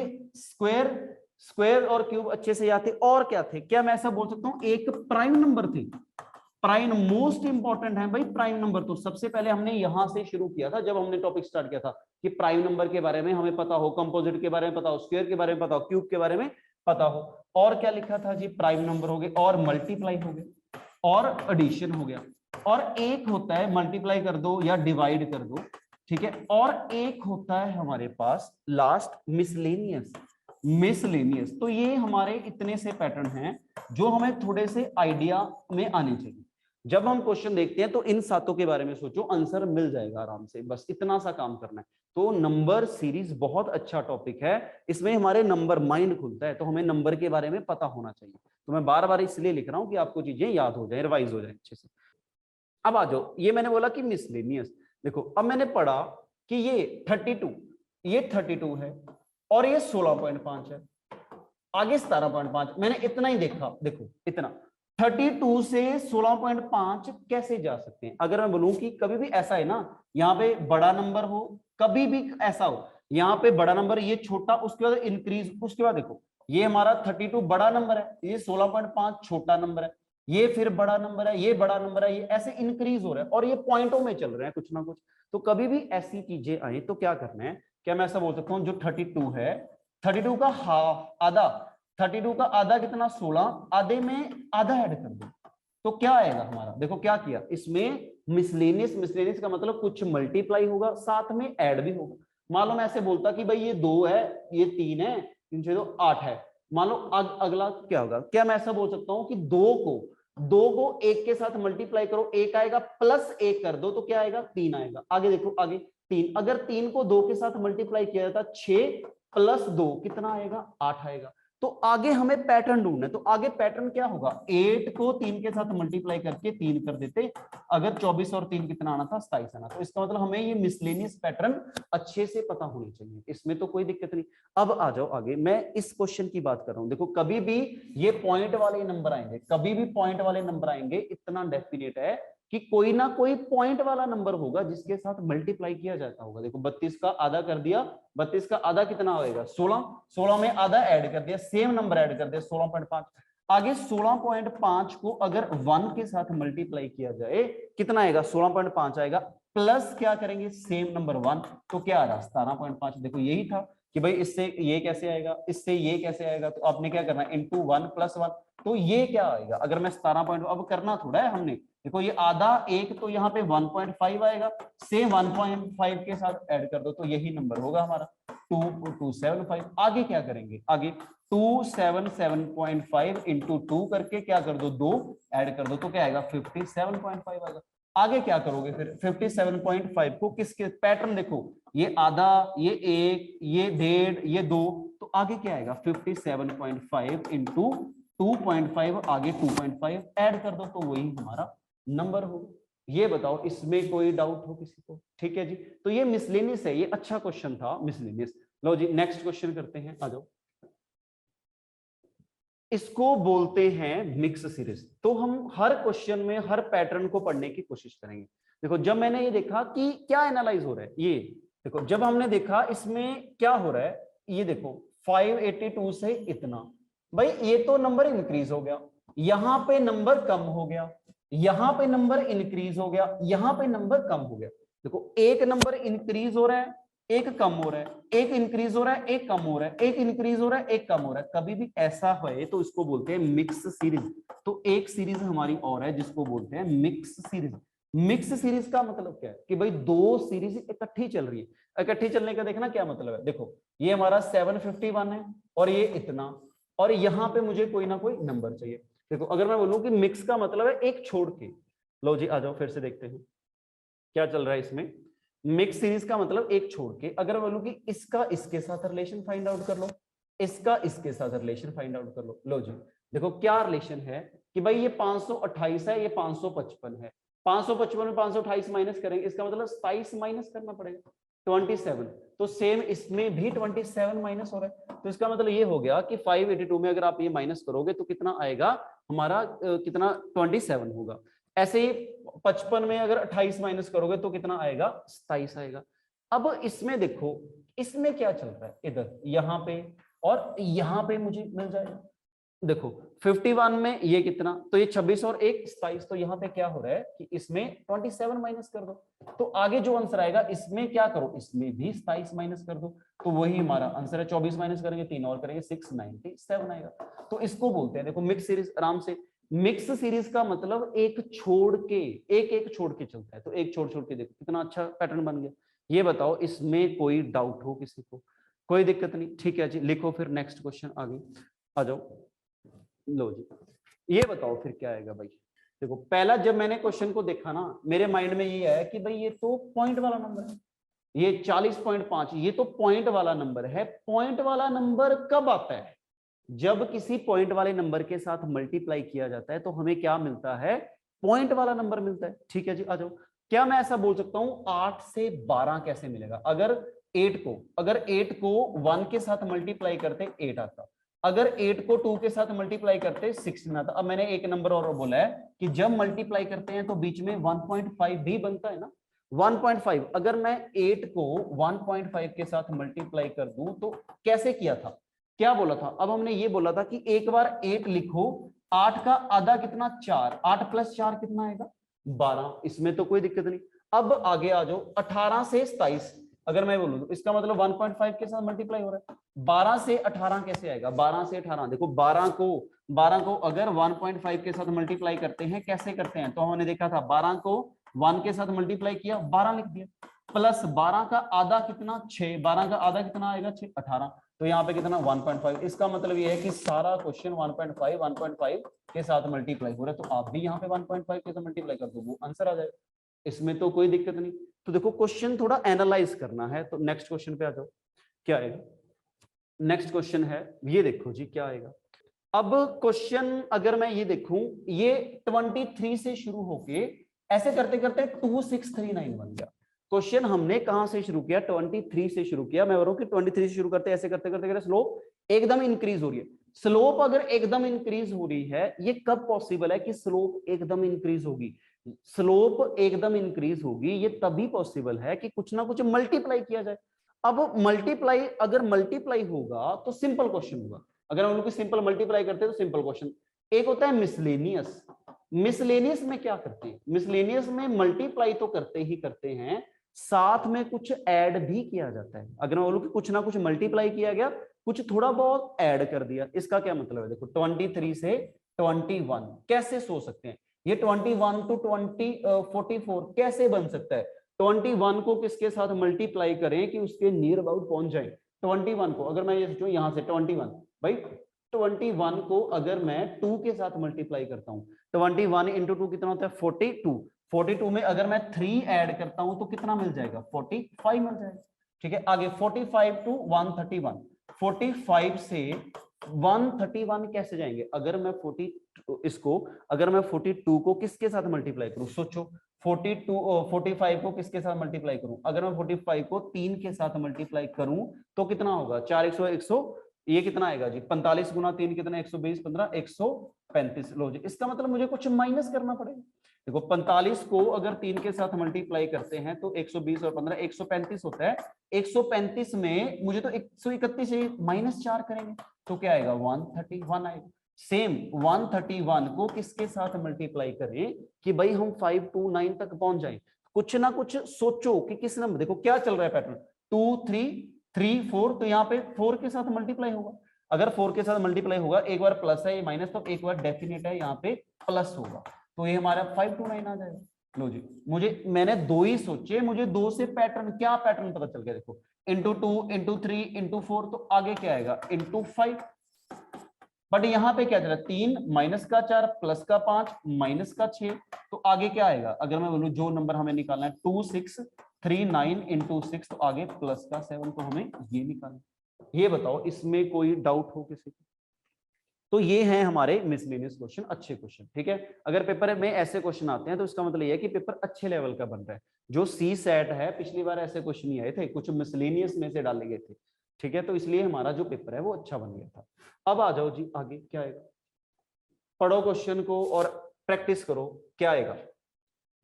स्क्वायर और क्यूब अच्छे से याद थे, और क्या थे, क्या मैं ऐसा बोल सकता हूं एक प्राइम नंबर थे। प्राइम मोस्ट इंपॉर्टेंट है भाई प्राइम नंबर। तो सबसे पहले हमने यहां से शुरू किया था जब हमने टॉपिक स्टार्ट किया था कि प्राइम नंबर के बारे में हमें पता हो, कंपोजिट के बारे में पता हो, स्क्वायर के बारे में पता हो, क्यूब के बारे में पता हो। और क्या लिखा था जी, प्राइम नंबर हो गए, और मल्टीप्लाई हो गए, और एडिशन हो गया, और एक होता है मल्टीप्लाई कर दो या डिवाइड कर दो, ठीक है। और एक होता है हमारे पास लास्ट मिसलेनियस। तो ये हमारे इतने से पैटर्न हैं जो हमें थोड़े से आइडिया में आने चाहिए। जब हम क्वेश्चन देखते हैं तो इन सातों के बारे में सोचो, आंसर मिल जाएगा आराम से, बस इतना सा काम करना है। तो नंबर सीरीज बहुत अच्छा टॉपिक है, इसमें हमारे नंबर माइंड खुलता है, तो हमें नंबर के बारे में पता होना चाहिए। तो मैं बार बार इसलिए लिख रहा हूं कि आपको चीजें याद हो जाए, रिवाइज हो जाए अच्छे से। अब आ जाओ, ये मैंने बोला कि मिसलेनियस। देखो अब मैंने पढ़ा कि ये 32 है, और ये 16.5 है, आगे 17.5। मैंने इतना ही देखा, देखो इतना 32 से 16.5 कैसे जा सकते हैं। अगर मैं बोलूं कि कभी भी ऐसा है ना, यहाँ पे बड़ा नंबर हो, कभी भी ऐसा हो, यहाँ पे बड़ा नंबर, ये छोटा, उसके बाद इंक्रीज, उसके बाद देखो ये हमारा 32 बड़ा नंबर है, ये 16.5 छोटा नंबर है, ये फिर बड़ा नंबर है, ये बड़ा नंबर है, ये ऐसे इंक्रीज हो रहा है, और ये पॉइंटों में चल रहे हैं कुछ ना कुछ। तो कभी भी ऐसी चीजें आए तो क्या करना है, क्या मैं ऐसा बोल सकता हूँ जो 32 है, 32 का हाफ आधा, 32 का आधा कितना 16, आधे में आधा ऐड कर दो, तो क्या आएगा हमारा। देखो क्या किया इसमें, मिसलेनियस का मतलब कुछ मल्टीप्लाई होगा साथ में ऐड भी होगा। मान लो मैं ऐसे बोलता कि भाई ये 2 है, ये 3 है, 3 6 2 8 है। मान लो अगला क्या होगा, क्या मैं ऐसा बोल सकता हूँ कि 2 को 1 के साथ मल्टीप्लाई करो, 1 आएगा, प्लस 1 कर दो तो क्या आएगा 3 आएगा। आगे देखो, आगे 3, अगर 3 को 2 के साथ मल्टीप्लाई किया जाता 6 प्लस 2 कितना आएगा 8 आएगा। तो आगे हमें पैटर्न ढूंढना है, तो आगे पैटर्न क्या होगा, 8 को 3 के साथ मल्टीप्लाई करके 3 कर देते, अगर 24 और 3 कितना आना था 27 आना। तो इसका मतलब हमें ये मिसलेनियस पैटर्न अच्छे से पता होनी चाहिए, इसमें तो कोई दिक्कत नहीं। अब आ जाओ आगे, मैं इस क्वेश्चन की बात कर रहा हूं। देखो कभी भी ये पॉइंट वाले नंबर आएंगे, कभी भी पॉइंट वाले नंबर आएंगे, इतना डेफिनेट है कि कोई ना कोई पॉइंट वाला नंबर होगा जिसके साथ मल्टीप्लाई किया जाता होगा। देखो 32 का आधा कर दिया, 32 का आधा कितना होएगा 16, 16 में आधा ऐड कर दिया, सेम नंबर ऐड कर दिया 16.5। आगे 16.5 को अगर 1 के साथ मल्टीप्लाई किया जाए कितना आएगा 16.5 आएगा, प्लस क्या करेंगे सेम नंबर 1, तो क्या आ रहा 17.5। देखो यही था कि भाई इससे ये कैसे आएगा, इससे ये कैसे आएगा, तो आपने क्या करना है इंटू 1 + 1, तो ये क्या आएगा अगर मैं 17 अब करना थोड़ा है हमने, देखो ये आधा एक तो यहाँ पे 1.5 आएगा, सेम 1.5 के साथ ऐड कर दो तो यही नंबर होगा हमारा 2275। आगे क्या करेंगे, आगे 277.5 इंटू 2 करके क्या कर दो 2 ऐड कर दो तो क्या आएगा 57.5 आएगा। आगे क्या करोगे फिर 57.5 को किसके पैटर्न देखो, ये आधा, ये एक, ये 1.5, ये 2, तो आगे क्या आएगा 57.5 इंटू 2.5, आगे 2.5 ऐड कर दो तो वही हमारा नंबर होगा। ये बताओ इसमें कोई डाउट हो किसी को? ठीक है जी, तो ये मिसलेनियस है, ये अच्छा क्वेश्चन था मिसलेनियस। लो जी नेक्स्ट क्वेश्चन करते हैं, आ जाओ। इसको बोलते हैं मिक्स सीरीज। तो हम हर क्वेश्चन में हर पैटर्न को पढ़ने की कोशिश करेंगे। देखो जब मैंने ये देखा कि क्या एनालाइज हो रहा है, ये देखो जब हमने देखा इसमें क्या हो रहा है, ये देखो 582 से इतना, भाई ये तो नंबर इंक्रीज हो गया, यहां पे नंबर कम हो गया, यहां पे नंबर इंक्रीज हो गया, यहां पे नंबर कम हो गया। देखो एक नंबर इंक्रीज हो रहा है, एक कम हो रहा है, एक इंक्रीज हो रहा है, एक कम हो रहा है, एक इंक्रीज हो रहा है, एक कम हो रहा है। कभी भी ऐसा है तो इसको बोलते हैं मिक्स सीरीज। तो एक सीरीज हमारी और है जिसको बोलते हैं मिक्स सीरीज। मिक्स सीरीज का मतलब क्या है कि भाई दो सीरीज इकट्ठी चल रही है। इकट्ठी चलने का देखना क्या मतलब है, देखो ये हमारा 751 है और ये इतना, और यहां पे मुझे कोई ना कोई नंबर चाहिए। देखो अगर मैं बोलूं कि मिक्स का मतलब है एक छोड़ के, लो जी आ जाओ फिर से देखते हैं क्या चल रहा है इसमें। मिक्स सीरीज का मतलब एक छोड़ के, अगर बोलूं कि इसका इसके साथ रिलेशन फाइंड आउट कर लो, इसका इसके साथ रिलेशन फाइंड आउट कर लो जी देखो क्या रिलेशन है कि भाई ये 528 है, ये 555 है, 555 में 528 माइनस करेंगे, इसका मतलब 27 माइनस करना पड़ेगा 27। तो सेम इसमें भी 27 माइनस हो रहा है, तो इसका मतलब ये हो गया कि 582 में अगर आप ये माइनस करोगे तो कितना आएगा हमारा, कितना 27 होगा। ऐसे ही 55 में अगर 28 माइनस करोगे तो कितना आएगा 27 आएगा। अब इसमें देखो इसमें क्या चल रहा है, इधर यहाँ पे और यहाँ पे मुझे मिल जाएगा। देखो 51 में ये कितना, तो ये 26 और 1 27, तो यहाँ पे क्या हो रहा है कि इसमें 27 माइनस कर दो, तो आगे जो आंसर आएगा इसमें क्या करो, इसमें भी 27 माइनस कर दो, तो वही हमारा आंसर है। 24 माइनस करेंगे 3 और करेंगे 697 आएगा। तो इसको बोलते हैं देखो मिक्स सीरीज। आराम से, मिक्स सीरीज का मतलब एक छोड़ के, एक छोड़ के चलता है, तो एक छोड़ के देखो कितना अच्छा पैटर्न बन गया। ये बताओ इसमें कोई डाउट हो किसी को? कोई दिक्कत नहीं, ठीक है जी लिखो फिर नेक्स्ट क्वेश्चन आगे आ जाओ। लो जी ये बताओ फिर क्या आएगा भाई। देखो पहला जब मैंने क्वेश्चन को देखा ना, मेरे माइंड में ये आया कि भाई ये तो पॉइंट वाला नंबर है, ये 40.5 ये तो पॉइंट वाला नंबर है। पॉइंट वाला नंबर कब आता है? जब किसी पॉइंट वाले नंबर के साथ मल्टीप्लाई किया जाता है तो हमें क्या मिलता है, पॉइंट वाला नंबर मिलता है। ठीक है जी आ जाओ। क्या मैं ऐसा बोल सकता हूं 8 से 12 कैसे मिलेगा? अगर 8 को 1 के साथ मल्टीप्लाई करते 8 आता, अगर 8 को 2 के साथ मल्टीप्लाई करते 16 आता। अब मैंने एक नंबर और बोला है कि जब मल्टीप्लाई करते हैं तो बीच में 1.5 भी बनता है ना, 1.5। अगर मैं 8 को 1.5 के साथ मल्टीप्लाई कर दूं तो कैसे किया था, क्या बोला था? अब हमने ये बोला था कि एक बार 8 लिखो, 8 का आधा कितना 4, 8 + 4 कितना आएगा 12, इसमें तो कोई दिक्कत नहीं। अब आगे आ जाओ 18 से 27, अगर मैं बोलूं तो इसका मतलब 1.5 के साथ मल्टीप्लाई हो रहा है। 12 से 18 कैसे आएगा? 12 से 18 देखो 12 को अगर 1.5 के साथ मल्टीप्लाई करते हैं कैसे करते हैं, तो हमने देखा था 12 को 1 के साथ मल्टीप्लाई किया 12 लिख दिया, प्लस 12 का आधा कितना 6, 12 का आधा कितना आएगा 6 18, तो यहाँ पे कितना 1.5। इसका मतलब ये है कि सारा क्वेश्चन 1.5 के साथ मल्टीप्लाई हो रहा है, तो आप भी यहाँ पे 1.5 के साथ मल्टीप्लाई कर दो वो आंसर आ जाएगा, इसमें तो कोई दिक्कत नहीं। तो देखो क्वेश्चन थोड़ा एनालाइज करना है, तो नेक्स्ट क्वेश्चन पे आ जाओ क्या आएगा। नेक्स्ट क्वेश्चन है ये देखो जी क्या आएगा। अब क्वेश्चन अगर मैं ये देखूं, ये 23 से शुरू होके ऐसे करते करते 2639 बन गया। क्वेश्चन हमने कहां से शुरू किया? 23 से शुरू किया। मैं बोल रहा हूं कि 23 से शुरू करते ऐसे करते करते स्लोप एकदम इंक्रीज हो रही है। स्लोप अगर एकदम इंक्रीज हो रही है, ये कब पॉसिबल है कि स्लोप एकदम इंक्रीज होगी? स्लोप एकदम इंक्रीज होगी, ये तभी पॉसिबल है कि कुछ ना कुछ मल्टीप्लाई किया जाए। अब मल्टीप्लाई, अगर मल्टीप्लाई होगा तो सिंपल क्वेश्चन होगा। अगर हम लोग सिंपल मल्टीप्लाई करते हैं तो सिंपल क्वेश्चन। एक होता है मिसलेनियस। मिसलेनियस में क्या करते हैं? मिसलेनियस में मल्टीप्लाई तो करते ही करते हैं, साथ में कुछ ऐड भी किया जाता है। अगर मैं बोलूं कि कुछ ना कुछ मल्टीप्लाई किया गया, कुछ थोड़ा बहुत ऐड कर दिया, इसका क्या मतलब है? देखो 23 से 21 कैसे सो सकते हैं? ये 21 टू 44 कैसे बन सकता है? 21 को किसके साथ मल्टीप्लाई करें कि उसके नियर अबाउट पहुंच जाए? 21 को अगर मैं ये सोचूं यहां से 21, भाई 21 को अगर मैं 2 के साथ मल्टीप्लाई करता हूं, 21 इंटू 2 कितना होता है? 42। 42 में अगर मैं 3 ऐड करता हूं तो कितना मिल जाएगा? 45 मिल जाएगा। ठीक है, आगे 45 टू 131, 45 से 131 कैसे जाएंगे? अगर मैं 42 को किसके साथ मल्टीप्लाई करूं? सोचो, 45 को किसके साथ मल्टीप्लाई करूं? अगर मैं 45 को 3 के साथ मल्टीप्लाई करूं तो कितना होगा? 4 100 ये कितना आएगा जी? 45 गुना 3 कितना? 120 15 135। लो जी, इसका मतलब मुझे कुछ माइनस करना पड़ेगा। देखो 45 को अगर 3 के साथ मल्टीप्लाई करते हैं तो 120 और 15 135 होता है। 135 में मुझे तो 131 से -4 करेंगे तो क्या आएगा? 131 आएगा। सेम 131 को किसके साथ मल्टीप्लाई करें कि भाई हम 529 तक पहुंच जाएं? कुछ ना कुछ सोचो कि किस नंबर, देखो क्या चल रहा है पैटर्न, 2 3 3 4, तो यहाँ पे 4 के साथ मल्टीप्लाई होगा। अगर 4 के साथ मल्टीप्लाई होगा, एक बार प्लस है ये माइनस, तो एक बार डेफिनेट है यहाँ पे प्लस होगा, तो ये हमारा 529 आ जाएगा। लो जी, मैंने 2 ही सोचे, मुझे 2 से पैटर्न, क्या पैटर्न पता चल गया? देखो इंटू 2 इंटू 3 इंटू 4, तो आगे क्या आएगा? इंटू 5। बट यहाँ पे क्या चल रहा है? 3 माइनस का 4 प्लस का 5 माइनस का 6, तो आगे क्या आएगा? अगर मैं बोलूं जो नंबर हमें निकालना है 2 6 3 9 इंटू 6, तो आगे प्लस का 7, तो हमें ये निकालना। ये बताओ इसमें कोई डाउट हो किसी को? तो ये हैं हमारे मिसलेनियस क्वेश्चन, अच्छे क्वेश्चन। ठीक है, अगर पेपर में ऐसे क्वेश्चन आते हैं तो इसका मतलब ये है कि पेपर अच्छे लेवल का बन रहा है। जो सी सेट है, पिछली बार ऐसे क्वेश्चन नहीं आए थे, कुछ मिसलेनियस में से डाले गए थे। ठीक है, तो इसलिए हमारा जो पेपर है वो अच्छा बन गया था। अब आ जाओ जी, आगे क्या आएगा? पढ़ो क्वेश्चन को और प्रैक्टिस करो, क्या आएगा?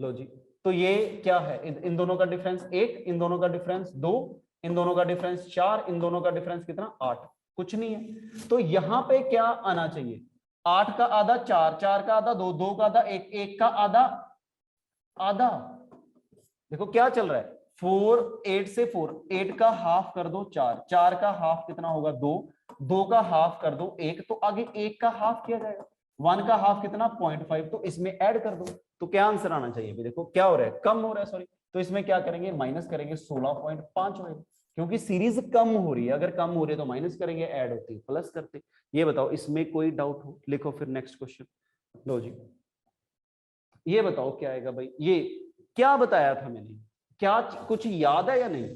लो जी, तो ये क्या है? इन दोनों का डिफरेंस 1, इन दोनों का डिफरेंस 2, इन दोनों का डिफरेंस 4, इन दोनों का डिफरेंस कितना? 8। कुछ नहीं है, तो यहां पे क्या आना चाहिए? 8 का आधा 4, 4 का आधा 2, 2 का आधा 1, 1 का आधा आधा। देखो क्या चल रहा है, 4 8 से 4, 8 का हाफ कर दो 4, 4 का हाफ कितना होगा? 2, 2 का हाफ कर दो 1, तो आगे 1 का हाफ किया जाएगा। 1 का हाफ कितना? 0.5, तो इसमें ऐड कर दो, तो क्या आंसर आना चाहिए? भी देखो क्या हो रहा है, कम हो रहा है, सॉरी, तो इसमें क्या करेंगे? माइनस करेंगे, 16.5 होगा, क्योंकि सीरीज कम हो रही है। अगर कम हो रही है तो माइनस करेंगे, ऐड होती है प्लस करते। ये बताओ इसमें कोई डाउट हो? लिखो फिर नेक्स्ट क्वेश्चन। लो जी, ये बताओ क्या आएगा भाई? ये क्या बताया था मैंने? क्या कुछ याद है या नहीं?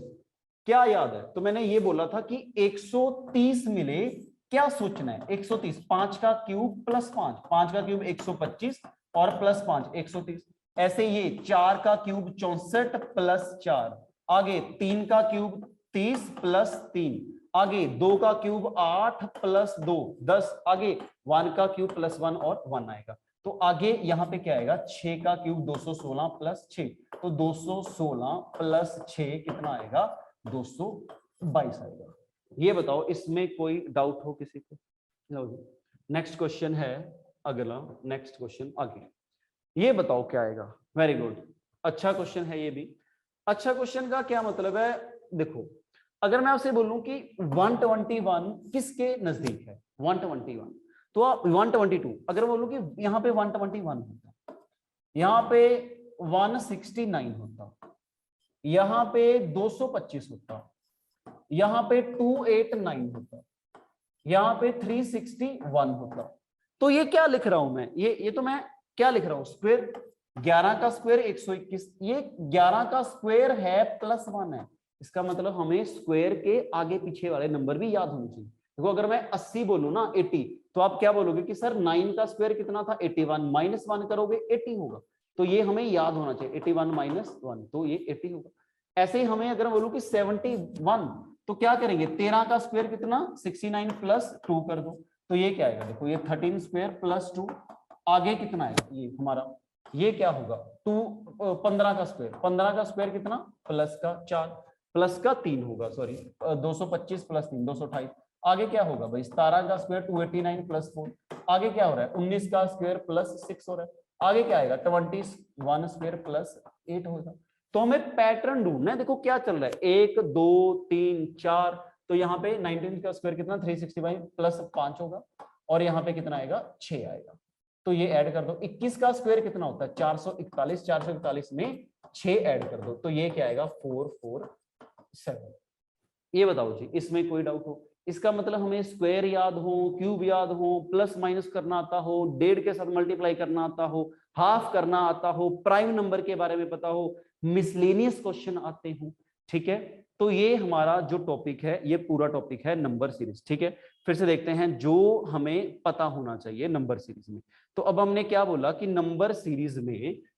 क्या याद है? तो मैंने ये बोला था कि 130 मिले, क्या सोचना है? 130, 5 का क्यूब प्लस 5, 5 का क्यूब 125 और प्लस 5 130। ऐसे ये 4 का क्यूब 64 प्लस 4, आगे 3 का क्यूब 30 प्लस 3, आगे 2 का क्यूब 8 प्लस 2 10, आगे 1 का क्यूब प्लस 1 और 1 आएगा। तो आगे यहाँ पे क्या आएगा? 6 का क्यूब 216 प्लस 6, तो 216 प्लस 6 कितना आएगा? 222 आएगा। ये बताओ इसमें कोई डाउट हो किसी को? नेक्स्ट क्वेश्चन है अगला, नेक्स्ट क्वेश्चन आगे, ये बताओ क्या आएगा? वेरी गुड, अच्छा क्वेश्चन है ये भी। अच्छा क्वेश्चन का क्या मतलब है? देखो अगर मैं आपसे बोलूं कि 121 किसके नजदीक है? 121, तो आप 122, अगर बोलूं कि यहाँ पे 121 होता, यहाँ पे 169 होता, यहाँ पे 225 होता, यहाँ पे 289 होता, यहाँ पे 361 होता, तो ये क्या लिख रहा हूं मैं? ये तो मैं क्या लिख रहा हूं? स्क्वायर, 11 का स्क्वायर 121, ये 11 का स्क्वायर है प्लस 1 है। इसका मतलब हमें स्क्वायर के आगे पीछे वाले नंबर भी याद होने चाहिए। देखो अगर मैं 80 बोलूं ना 80, तो आप क्या बोलोगे कि सर 9 का स्क्वायर कितना था? 81, माइनस 1 करोगे 80 होगा, तो ये हमें याद होना चाहिए। 81 माइनस 1, तो ये 80 होगा। ऐसे ही हमें अगर बोलूं कि 71, तो क्या करेंगे? 13 का स्क्वायर कितना? 69 प्लस 2 कर दो, तो ये क्या आएगा? देखो ये 13 स्क्वायर प्लस 2, आगे कितना आएगा? ये हमारा ये क्या होगा 15 का स्क्वायर, 15 का स्क्वायर कितना प्लस का 4 प्लस का 3 होगा, सॉरी 225 प्लस 3 228। आगे क्या होगा भाई 17 का स्क्वायर 289 प्लस 4। आगे क्या हो रहा है 19 का स्क्वायर प्लस 6 हो रहा है। आगे क्या आएगा 21 स्क्वायर प्लस 8 होगा। तो हमें पैटर्न ढूंढना है। देखो क्या चल रहा है 1 2 3 4, तो यहाँ पे 19 का स्क्वायर कितना 365 प्लस 5 होगा, और यहाँ पे कितना आएगा 6 आएगा। तो ये ऐड कर दो। 21 का स्क्वायर कितना होता है 441, 441 में 6 ऐड कर दो, तो ये क्या आएगा 447। ये बताओ जी, इसमें कोई डाउट हो? इसका मतलब हमें स्क्वायर याद हो, क्यूब याद हो, प्लस माइनस करना आता हो, 1.5 के साथ मल्टीप्लाई करना आता हो, हाफ करना आता हो, प्राइम नंबर के बारे में पता हो, मिसलेनियस क्वेश्चन आते हो, ठीक है। तो ये हमारा जो टॉपिक है, ये पूरा टॉपिक है नंबर सीरीज, ठीक है। फिर से देखते हैं जो हमें पता होना चाहिए नंबर सीरीज में। तो अब हमने क्या बोला कि नंबर सीरीज में,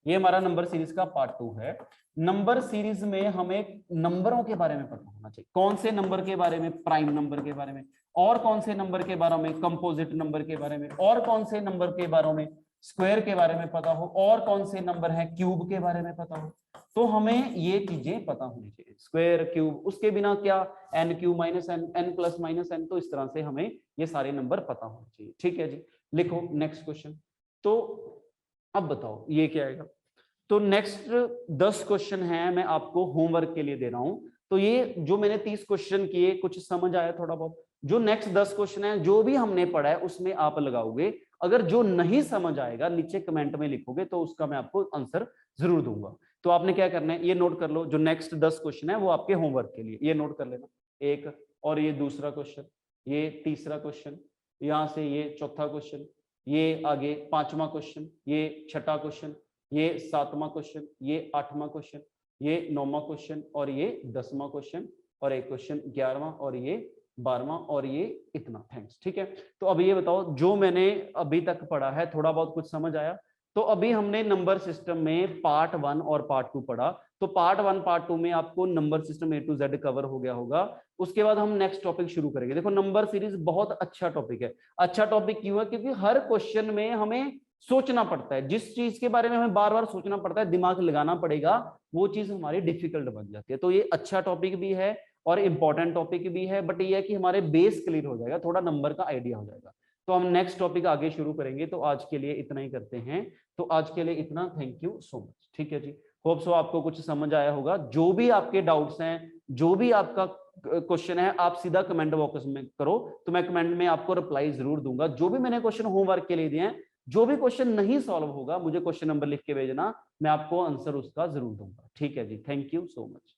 ये हमारा नंबर सीरीज का पार्ट 2 है। नंबर सीरीज में हमें नंबरों के बारे में पता होना चाहिए। कौन से नंबर के बारे में? प्राइम नंबर के बारे में। और कौन से नंबर के बारे में? कंपोजिट नंबर के बारे में। और कौन से नंबर के बारे में? स्क्वायर के बारे में पता हो। और कौन से नंबर है क्यूब के बारे में पता हो। तो हमें ये चीजें पता होनी चाहिए, स्क्वायर क्यूब, उसके बिना क्या n cube minus n, n plus minus n. तो इस तरह से हमें ये सारे नंबर पता होने चाहिए, ठीक है जी। लिखो नेक्स्ट क्वेश्चन। तो अब बताओ ये क्या आएगा। तो नेक्स्ट 10 क्वेश्चन है, मैं आपको होमवर्क के लिए दे रहा हूं। तो ये जो मैंने 30 क्वेश्चन किए, कुछ समझ आया थोड़ा बहुत? जो नेक्स्ट 10 क्वेश्चन है, जो भी हमने पढ़ा है उसमें आप लगाओगे। अगर जो नहीं समझ आएगा नीचे कमेंट में लिखोगे, तो उसका मैं आपको आंसर जरूर दूंगा। तो आपने क्या करना है, ये नोट कर लो। जो नेक्स्ट 10 क्वेश्चन है वो आपके होमवर्क के लिए, ये नोट कर लेना। एक, और ये दूसरा क्वेश्चन, ये तीसरा क्वेश्चन, यहां से ये चौथा क्वेश्चन, ये आगे पांचवा क्वेश्चन, ये छठा क्वेश्चन, ये 7वां क्वेश्चन, ये 8वां क्वेश्चन, ये 9वां क्वेश्चन, और ये 10वां क्वेश्चन, और एक क्वेश्चन 11वां, और ये 12वां, और ये इतना। थैंक्स, ठीक है। तो अब ये बताओ, जो मैंने अभी तक पढ़ा है थोड़ा बहुत कुछ समझ आया? तो अभी हमने नंबर सिस्टम में पार्ट 1 और पार्ट 2 पढ़ा। तो पार्ट 1 पार्ट 2 में आपको number system A to Z cover हो गया होगा। उसके बाद हम नेक्स्ट टॉपिक शुरू करेंगे। देखो नंबर सीरीज बहुत अच्छा टॉपिक है। अच्छा टॉपिक क्यों है? क्योंकि हर क्वेश्चन में हमें सोचना पड़ता है। जिस चीज के बारे में हमें बार बार सोचना पड़ता है, दिमाग लगाना पड़ेगा, वो चीज हमारी डिफिकल्ट बन जाती है। तो ये अच्छा टॉपिक भी है और इंपॉर्टेंट टॉपिक भी है, बट ये है कि हमारे बेस क्लियर हो जाएगा, थोड़ा नंबर का आइडिया हो जाएगा। तो हम नेक्स्ट टॉपिक आगे शुरू करेंगे। तो आज के लिए इतना ही करते हैं। तो आज के लिए इतना, थैंक यू सो मच, ठीक है जी। होप सो आपको कुछ समझ आया होगा। जो भी आपके डाउट्स हैं, जो भी आपका क्वेश्चन है, आप सीधा कमेंट बॉक्स में करो, तो मैं कमेंट में आपको रिप्लाई जरूर दूंगा। जो भी मैंने क्वेश्चन होमवर्क के लिए दिए हैं, जो भी क्वेश्चन नहीं सॉल्व होगा, मुझे क्वेश्चन नंबर लिख के भेजना, मैं आपको आंसर उसका जरूर दूंगा, ठीक है जी। Thank you so much.